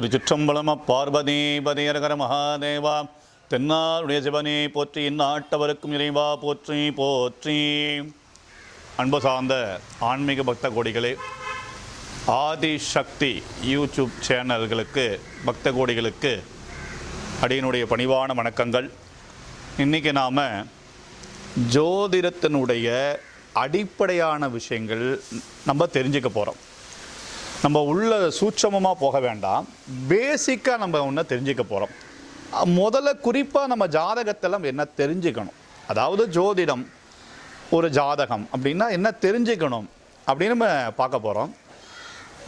திருச்சிற்றம்பலம். பார்வதி பதியரகர மகாதேவா. தென்னாருடைய சிவனே போற்றி, இந்நாட்டவருக்கும் இறைவா போற்றி போற்றி. அன்பு சார்ந்த ஆன்மீக பக்த கோடிகளே, ஆதிசக்தி யூடியூப் சேனல்களுக்கு பக்த கோடிகளுக்கு அடியினுடைய பணிவான வணக்கங்கள். இன்றைக்கி நாம் ஜோதிடத்தினுடைய அடிப்படையான விஷயங்கள் நம்ம தெரிஞ்சுக்க போகிறோம். நம்ம உள்ள சூட்சமமாக போக வேண்டாம், பேசிக்காக நம்ம ஒன்று தெரிஞ்சுக்க போகிறோம். முதல்ல குறிப்பாக நம்ம ஜாதகத்தில் என்ன தெரிஞ்சுக்கணும், அதாவது ஜோதிடம் ஒரு ஜாதகம் அப்படின்னா என்ன தெரிஞ்சுக்கணும் அப்படின்னு நம்ம பார்க்க போகிறோம்.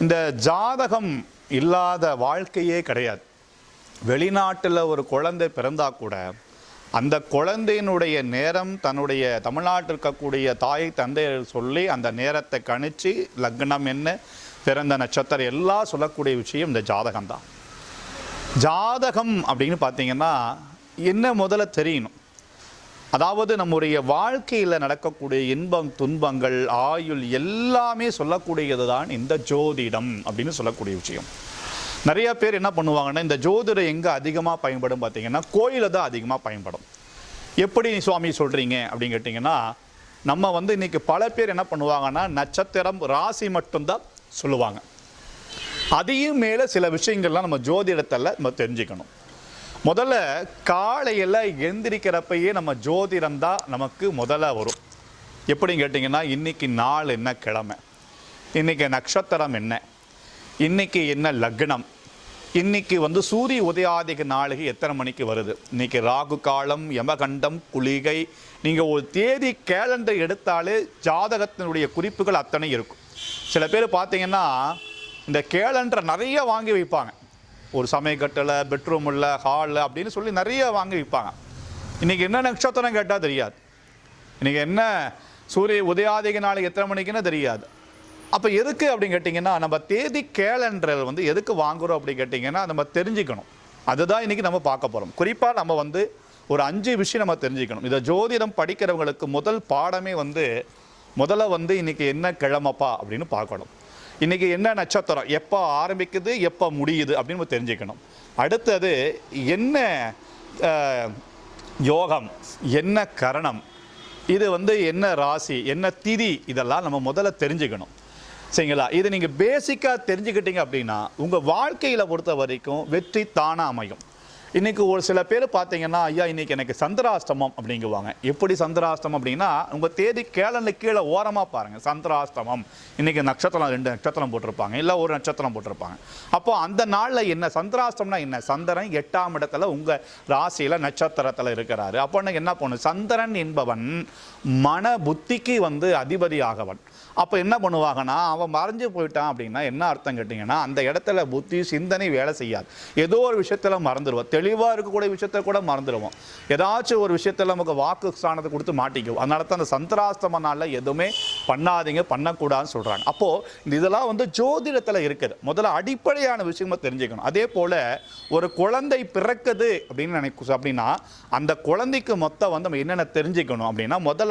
இந்த ஜாதகம் இல்லாத வாழ்க்கையே கிடையாது. வெளிநாட்டில் ஒரு குழந்தை பிறந்தால் கூட அந்த குழந்தையினுடைய நேரம் தன்னுடைய தமிழ்நாட்டில் இருக்கக்கூடிய தாய் தந்தையை சொல்லி அந்த நேரத்தை கணிச்சு லக்னம் என்ன, பிறந்த நட்சத்திரம் எல்லாம் சொல்லக்கூடிய விஷயம் இந்த ஜாதகம் தான். ஜாதகம் அப்படின்னு பார்த்தீங்கன்னா என்ன முதல்ல தெரியணும், அதாவது நம்முடைய வாழ்க்கையில் நடக்கக்கூடிய இன்பம் துன்பங்கள் ஆயுள் எல்லாமே சொல்லக்கூடியது தான் இந்த ஜோதிடம் அப்படின்னு சொல்லக்கூடிய விஷயம். நிறைய பேர் என்ன பண்ணுவாங்கன்னா, இந்த ஜோதிடம் எங்கே அதிகமாக பயன்படும் பார்த்தீங்கன்னா கோயிலில் தான் அதிகமாக பயன்படும். எப்படி சுவாமி சொல்கிறீங்க அப்படின்னு கேட்டிங்கன்னா, நம்ம இன்றைக்கி பல பேர் என்ன பண்ணுவாங்கன்னா நட்சத்திரம் ராசி மட்டும்தான் சொல்லுவாங்க. அதையும் மேலே சில விஷயங்கள்லாம் நம்ம ஜோதிடத்தில் நம்ம தெரிஞ்சுக்கணும். முதல்ல காலையில் எந்திரிக்கிறப்பயே நம்ம ஜோதிடம் தான் நமக்கு முதல்ல வரும். எப்படின்னு கேட்டிங்கன்னா, இன்றைக்கி நாள் என்ன கிழமை, இன்றைக்கி நட்சத்திரம் என்ன, இன்றைக்கி என்ன லக்னம், இன்றைக்கி சூரிய உதயாதிக நாளிகை எத்தனை மணிக்கு வருது, இன்றைக்கி ராகு காலம், யமகண்டம், குளிகை, நீங்கள் ஒரு தேதி கேலண்டர் எடுத்தாலே ஜாதகத்தினுடைய குறிப்புகள் அத்தனை இருக்கும். சில பேர் பார்த்தீங்கன்னா இந்த கேலண்டரை நிறைய வாங்கி வைப்பாங்க, ஒரு சமயக்கட்டில், பெட்ரூமில், ஹாலில் அப்படின்னு சொல்லி நிறைய வாங்கி வைப்பாங்க. இன்றைக்கி என்ன நட்சத்திரம் கேட்டால் தெரியாது, இன்றைக்கி என்ன சூரிய உதயாதிக நாளைக்கு எத்தனை மணிக்குன்னு தெரியாது. அப்போ எதுக்கு அப்படின்னு கேட்டிங்கன்னா, நம்ம தேதி கேலண்டர் எதுக்கு வாங்குகிறோம் அப்படின்னு கேட்டிங்கன்னா நம்ம தெரிஞ்சுக்கணும். அதுதான் இன்றைக்கி நம்ம பார்க்க போகிறோம். குறிப்பாக நம்ம ஒரு 5 விஷயம் நம்ம தெரிஞ்சுக்கணும். இதை ஜோதிடம் படிக்கிறவங்களுக்கு முதல் பாடமே முதல்ல இன்றைக்கி என்ன கிழமைப்பா அப்படின்னு பார்க்கணும், இன்றைக்கி என்ன நட்சத்திரம் எப்போ ஆரம்பிக்குது எப்போ முடியுது அப்படின்னு நம்ம தெரிஞ்சுக்கணும். அடுத்தது என்ன யோகம், என்ன கரணம், இது என்ன ராசி, என்ன திதி, இதெல்லாம் நம்ம முதல்ல தெரிஞ்சுக்கணும். சரிங்களா? இது நீங்கள் பேசிக்காக தெரிஞ்சுக்கிட்டீங்க அப்படின்னா உங்கள் வாழ்க்கையில் பொறுத்த வரைக்கும் வெற்றி தானாக அமையும். இன்றைக்கி ஒரு சில பேர் பார்த்தீங்கன்னா, ஐயா இன்றைக்கி எனக்கு சந்திராஷ்டமம் அப்படிங்குவாங்க. எப்படி சந்திராஷ்டமம் அப்படின்னா, உங்கள் தேதி கேலண்டர் கீழே ஓரமாக பாருங்கள், சந்திராஷ்டமம், இன்றைக்கி நட்சத்திரம் 2 நட்சத்திரம் போட்டிருப்பாங்க, இல்லை ஒரு நட்சத்திரம் போட்டிருப்பாங்க. அப்போது அந்த நாளில் என்ன சந்திராஷ்டம்னா என்ன, சந்திரன் 8ஆம் இடத்துல உங்கள் ராசியில் நட்சத்திரத்தில் இருக்கிறாரு. அப்போ என்ன பண்ணும், சந்திரன் என்பவன் மன புத்திக்கு அதிபதி ஆகவன். அப்போ என்ன பண்ணுவாங்கன்னா, அவன் மறைஞ்சு போயிட்டான் அப்படின்னா என்ன அர்த்தம் கேட்டிங்கன்னா, அந்த இடத்துல புத்தி சிந்தனை வேலை செய்யாது, ஏதோ ஒரு விஷயத்தில் மறந்துடுவோம், தெளிவாக இருக்கக்கூடிய விஷயத்தை கூட மறந்துடுவோம், ஏதாச்சும் ஒரு விஷயத்தில் நமக்கு வாக்கு ஸ்தானத்தை கொடுத்து மாட்டிக்குவோம். அதனால தான் அந்த சந்திராஷ்டம நாளில் எதுவுமே பண்ணாதீங்க, பண்ணக்கூடாதுன்னு சொல்கிறாங்க. அப்போது இதெல்லாம் ஜோதிடத்தில் இருக்குது. முதல்ல அடிப்படையான விஷயமா தெரிஞ்சுக்கணும். அதே போல் ஒரு குழந்தை பிறக்குது அப்படின்னு அப்படின்னா அந்த குழந்தைக்கு மொத்தம் நம்ம என்னென்ன தெரிஞ்சுக்கணும் அப்படின்னா, முதல்ல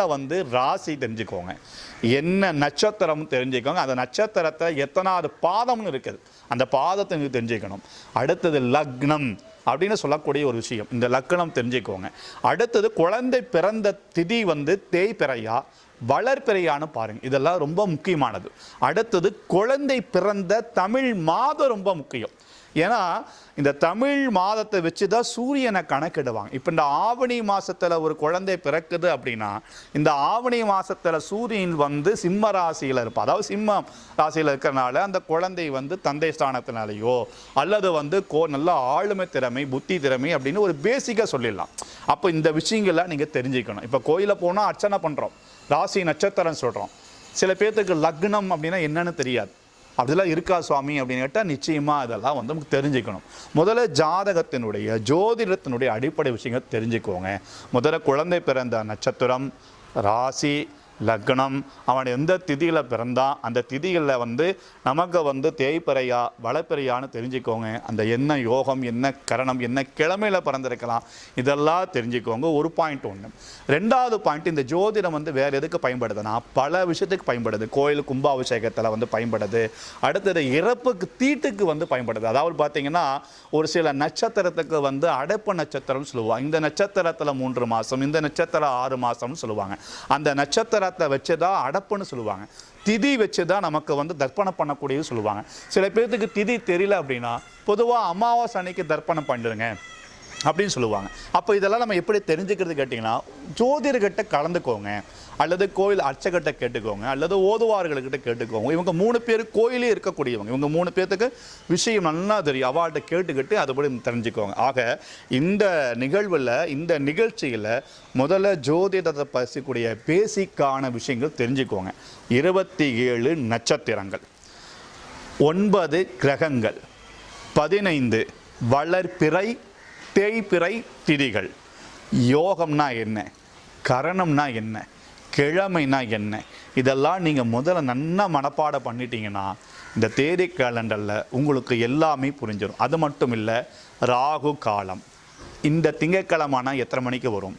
ராசி தெரிஞ்சுக்கோங்க, என்ன நட்சத்திரம் தெரிஞ்சுக்கோங்க, அந்த நட்சத்திரத்தை எத்தனாவது பாதம்னு இருக்குது அந்த பாதத்தை நீங்கள் தெரிஞ்சுக்கணும். அடுத்தது லக்னம் அப்படின்னு சொல்லக்கூடிய ஒரு விஷயம், இந்த லக்னம் தெரிஞ்சுக்கோங்க. அடுத்தது குழந்தை பிறந்த திதி தேய்பிறையா வளர்பிறையான்னு பாருங்கள், இதெல்லாம் ரொம்ப முக்கியமானது. அடுத்தது குழந்தை பிறந்த தமிழ் மாதம் ரொம்ப முக்கியம். ஏன்னா இந்த தமிழ் மாதத்தை வச்சு தான் சூரியனை கணக்கிடுவாங்க. இப்போ இந்த ஆவணி மாதத்தில் ஒரு குழந்தை பிறக்குது அப்படின்னா, இந்த ஆவணி மாதத்தில் சூரியன் சிம்ம ராசியில் இருப்பான். அதாவது சிம்ம ராசியில் இருக்கிறனால அந்த குழந்தை தந்தை ஸ்தானத்தினாலேயோ அல்லது நல்ல ஆளுமை திறமை, புத்தி திறமை அப்படின்னு ஒரு பேசிக்காக சொல்லிடலாம். அப்போ இந்த விஷயங்கள்லாம் நீங்கள் தெரிஞ்சுக்கணும். இப்போ கோயிலில் போனால் அர்ச்சனை பண்ணுறோம், ராசி நட்சத்திரம் சொல்கிறோம். சில பேர்த்துக்கு லக்னம் அப்படின்னா என்னன்னு தெரியாது, அப்படிலாம் இருக்கா சுவாமி அப்படின்னு கேட்டால் நிச்சயமாக இதெல்லாம் நமக்கு தெரிஞ்சுக்கணும். முதல்ல ஜாதகத்தினுடைய ஜோதிடத்தினுடைய அடிப்படை விஷயங்கள் தெரிஞ்சுக்கோங்க. முதல்ல குழந்தை பிறந்த நட்சத்திரம், ராசி, லக்னம், அவன் எந்த திதியில் பிறந்தான், அந்த திதிகளில் நமக்கு தேய்பிறையா வளப்பிறையான்னு தெரிஞ்சுக்கோங்க. அந்த என்ன யோகம், என்ன கரணம், என்ன கிழமையில் பிறந்திருக்கலாம், இதெல்லாம் தெரிஞ்சுக்கோங்க. ஒரு பாயிண்ட். ஒன்று. ரெண்டாவது பாயிண்ட், இந்த ஜோதிடம் வேறு எதுக்கு பயன்படுதுன்னா பல விஷயத்துக்கு பயன்படுது. கோயில் கும்பாபிஷேகத்தில் பயன்படுது. அடுத்தது இறப்புக்கு தீட்டுக்கு பயன்படுது. அதாவது பார்த்தீங்கன்னா ஒரு சில நட்சத்திரத்துக்கு அடைப்பு நட்சத்திரம்னு சொல்லுவாங்க. இந்த நட்சத்திரத்தில் 3 மாதம், இந்த நட்சத்திரம் 6 மாதம்னு சொல்லுவாங்க. அந்த நட்சத்திரத்தை வச்சுதான் அடப்புன்னு சொல்லுவாங்க. திதி வச்சுதான் நமக்கு தர்ப்பணம் பண்ணக்கூடியது சொல்லுவாங்க. சில பேருக்கு திதி தெரியல அப்படின்னா பொதுவாக அமாவாசை அன்னைக்கு தர்ப்பணம் பண்ணிடுங்க அப்படின்னு சொல்லுவாங்க. அப்போ இதெல்லாம் நம்ம எப்படி தெரிஞ்சுக்கிறது கேட்டிங்கன்னா, ஜோதிடர்கிட்ட கலந்துக்கோங்க, அல்லது கோயில் அர்ச்சகர்கிட்ட கேட்டுக்கோங்க, அல்லது ஓதுவார்கள்கிட்ட கேட்டுக்கோங்க. இவங்க 3 பேர் கோயிலே இருக்கக்கூடியவங்க. இவங்க 3 பேர்த்துக்கு விஷயம் நல்லா தெரியும். அவள்கிட்ட கேட்டுக்கிட்டு அதுபடி தெரிஞ்சுக்கோங்க. ஆக இந்த நிகழ்வில், இந்த நிகழ்ச்சியில் முதல்ல ஜோதிடத்தை பசிக்கூடிய பேசிக்கான விஷயங்கள் தெரிஞ்சுக்கோங்க. 27 நட்சத்திரங்கள், 9 கிரகங்கள், 15 வளர்பிறை தேய்பிறை திதிகள், யோகம்னா என்ன, கரணம்னா என்ன, கிழமைனா என்ன, இதெல்லாம் நீங்கள் முதல்ல நல்லா மனப்பாடம் பண்ணிட்டீங்கன்னா இந்த தேதி கேலண்டரில் உங்களுக்கு எல்லாமே புரிஞ்சிடும். அது மட்டும் இல்லை, ராகு காலம் இந்த திங்கட்கிழமைனா எத்தனை மணிக்கு வரும்,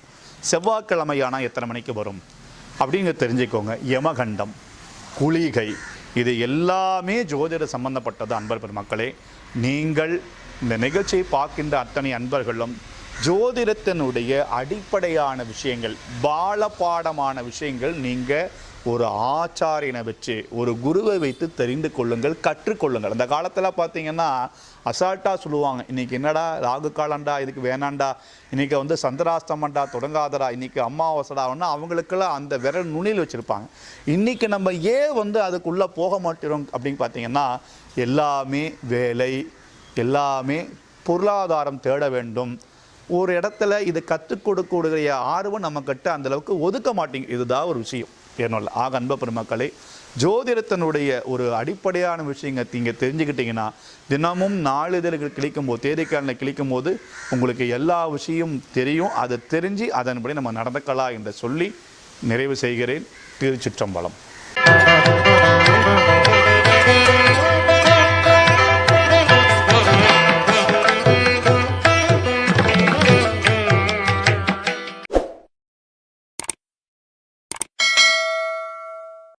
செவ்வாய்க்கிழமையானா எத்தனை மணிக்கு வரும் அப்படிங்க தெரிஞ்சுக்கோங்க. யமகண்டம், குளிகை, இது எல்லாமே ஜோதிட சம்பந்தப்பட்டது. அன்பர் பெருமக்களே, நீங்கள் இந்த நிகழ்ச்சியை பார்க்கின்ற அத்தனை அன்பர்களும் ஜோதிடத்தினுடைய அடிப்படையான விஷயங்கள், பாலபாடமான விஷயங்கள் நீங்கள் ஒரு ஆச்சாரியனை வச்சு, ஒரு குருவை வைத்து தெரிந்து கொள்ளுங்கள், கற்றுக்கொள்ளுங்கள். அந்த காலத்தில் பார்த்தீங்கன்னா அசால்ட்டாக சொல்லுவாங்க, இன்றைக்கி என்னடா ராகு காலண்டா, இதுக்கு வேணாண்டா, இன்றைக்கி சந்திராஸ்தமண்டா, தொடங்காதடா, இன்றைக்கி அமாவாசைடான்னா அவங்களுக்கெல்லாம் அந்த விரல் நுனியில் வச்சுருப்பாங்க. இன்றைக்கி நம்ம ஏன் அதுக்குள்ளே போக மாட்டோம் அப்படின்னு பார்த்தீங்கன்னா, எல்லாமே வேலை, எல்லாமே பொருளாதாரம் தேட வேண்டும். ஒரு இடத்துல இது கற்றுக் கொடுக்கக்கூடிய ஆர்வம் நம்மக்கிட்ட அந்தளவுக்கு ஒதுக்க மாட்டேங்க. இதுதான் ஒரு விஷயம் என்னோட. ஆக அன்பு பெருமக்களே, ஜோதிடத்தினுடைய ஒரு அடிப்படையான விஷயங்கள் நீங்கள் தெரிஞ்சுக்கிட்டிங்கன்னா, தினமும் நாளிதழ்கள் கிளிக்கும் போது, தேதிக்கான கிளிக்கும் போது உங்களுக்கு எல்லா விஷயமும் தெரியும். அதை தெரிஞ்சு அதன்படி நம்ம நடந்துக்கலாம் என்று சொல்லி நிறைவு செய்கிறேன். திருச்சிற்றம்பலம்.